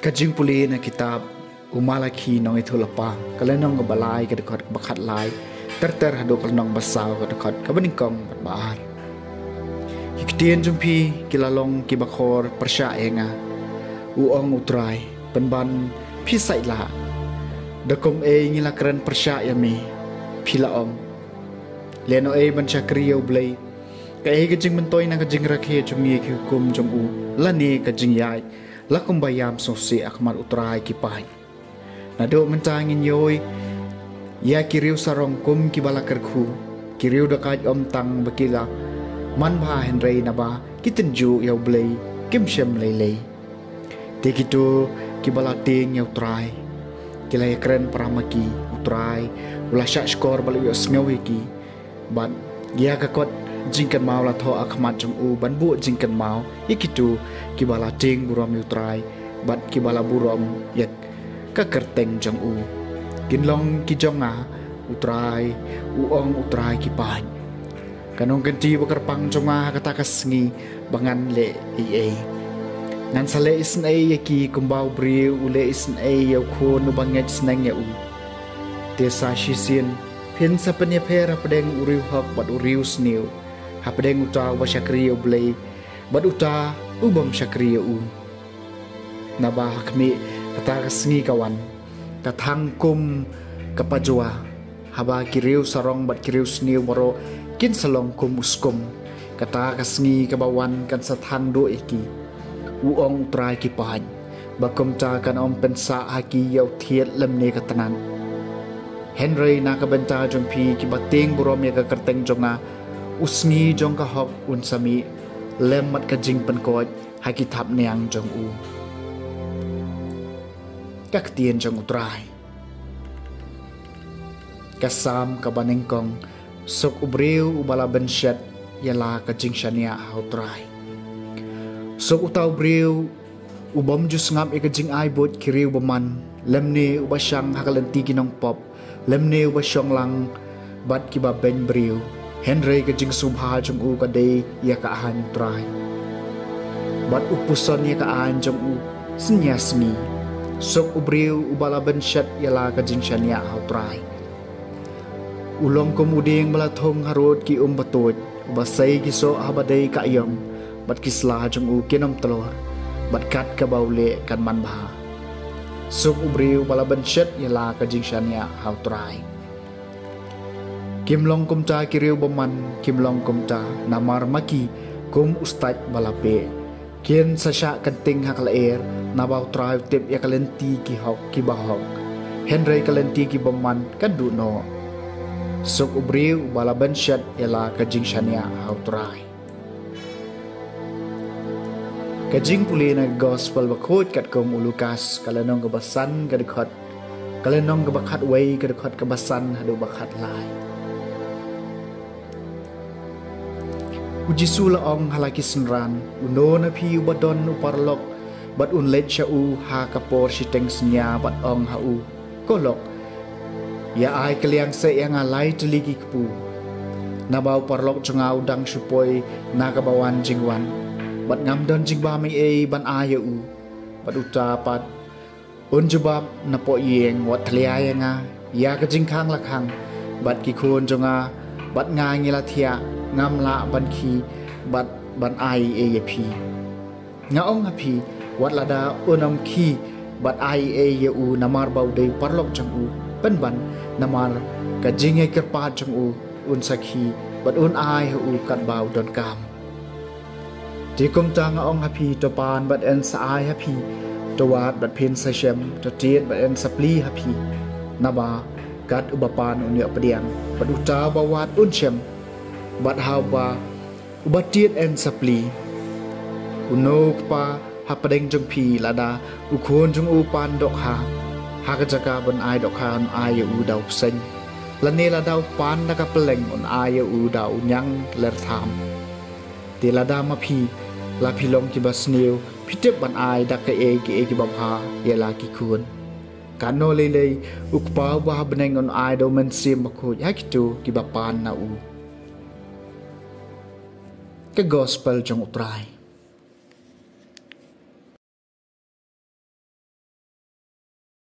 Kajing puli na kitab umalaki nong itu lepa kalau nong kebalai kedekot bakat lai ter haduk nong basau kedekot kebeningkong berbaar hiktian jumpi kilalong kibakor persya enga uong utrai penban pisai la dekom ngila keren persya yami pila om leno bansha kriyo blai kajing mentoy na kajing rakhe jumi hukum jumu lani kajing yai lakum bayam sosi akmal utrai kipai nado mentangin yoi ya kiriu sarong kum kibala kerku kiriu dekat om tang bakila man ba henrei naba kitenju yau blei kim shem lei tekitu kibala ting yau trai kilai keren paramaki utrai ula syak skor balik yo sngawi ki ban ya kakot jingkan mau la tho akmat jong u ban bu jingkan mau ikitu kibala ting buram utrai bat kibala buram yak kakerteng jong u kinlong kijonga utrai uong utrai kipan kanong kenti bakarpang jonga kata kasngi bangan le ie nan sale isn ai yaki kumbau bri ule isn ai yau ko no banget snang ya u desa shisien pin sapenya pera pedeng uriu hak bat uriu sniu hapedeng uta wa syakriyo blai bad uta ubam syakriyo u naba hakmi kata kasngi kawan katang kum kapajwa haba kiriu sarong bat kiriu sniu maro kin salong kum uskum kata kasngi kabawan kan sathan do iki uong trai kipan bakum ta kan om pensa haki yau thiet lemne katanan Henry na kabenta jongpi kibating burom ya kakerteng jonga usngi jong kahok unsami lemat kajing penkot haki tap neang jong u kaktien jong utrai kasam kabanengkong sok ubriu ubala bensyat yala kajing syania utrai sok utau briu ubam jus ngap kajing aibot kiriu beman lemne ubasyang hakalenti kinong pop lemne ubasyong lang bat kiba ben briu Henry kajing subha jong u kadai ya kaahan trai bat upuson ya kaan jong u senya smi sok ubriu ubala bensyat yala kajing syania trai ulong komuding balathong harod ki batut basai ki so habadai ka yom bat kisla jong u kinom telor bat kat ka baule kan manbha sok ubriu bala bensyat yala kajing syania trai Kimlong kumta kiriu beman kimlong kumta namar maki kum ustad balape kien sasya kenting hak laer nabau trai tip ya kalenti ki hok ki bahok Henry kalenti ki beman kadu no sok ubriu bala bensyat yala kajing syania trai kajing puli na gospel bakut kat kum ulukas kalanong kebasan kadekot kalanong kebakat wei kadekot kebasan hadu bakat lai Ujisu laong halaki senran uno na pi ubadon uparlok bat unlet sya u ha kapor siteng senya bat ong ha u kolok ya ai kaliang se yang alai teligi kepu nabau parlok cengau dang supoi na kabawan jingwan bat ngamdon jingba mi ban aya u bat utapat unjubab na po yeng wat thlia yanga ya ka jingkhang lakhang bat ki khon jonga bat nga ngila thia ngam la ban khi bat ban ai pi nga ong api wat lada unam khi bat ai u namar bau dei parlok jang u ban namar ka jinge kerpa jang u un sakhi bat un ai u kat bau don kam ที่กงจางองฮัพีตัวปานบัดเอ็นสะอายฮัพีตัววาดบัดเพนไซเชมตัวเจียดบัดเอ็นสปลีฮัพีนาบากัดอุบปานอุเนียประเดียงบัดอุจาบาวาดอุนเชมบัดฮาวบาอุบัดเจียดเอ็นสปลีอุโนกปาฮับประเด็งจงพีลาดาอุโคนจงอุปานดอกฮาหากจักาบนไอดอกฮาอุนไออูดาวเซนละเนลาดาวปานนักเปล่งอุนไออูดาวยังเลรธามเตลาดามาพีลาพิลงกิบาสเนียวพิเจ็บบันไอดักเอกิบาพาเยลากิคูนการโนเลยอุกปาวาบเนงอุนไอโดมันเซียมมาโคยักจูกิบาปานนาอูก็ gospel จงอุตราย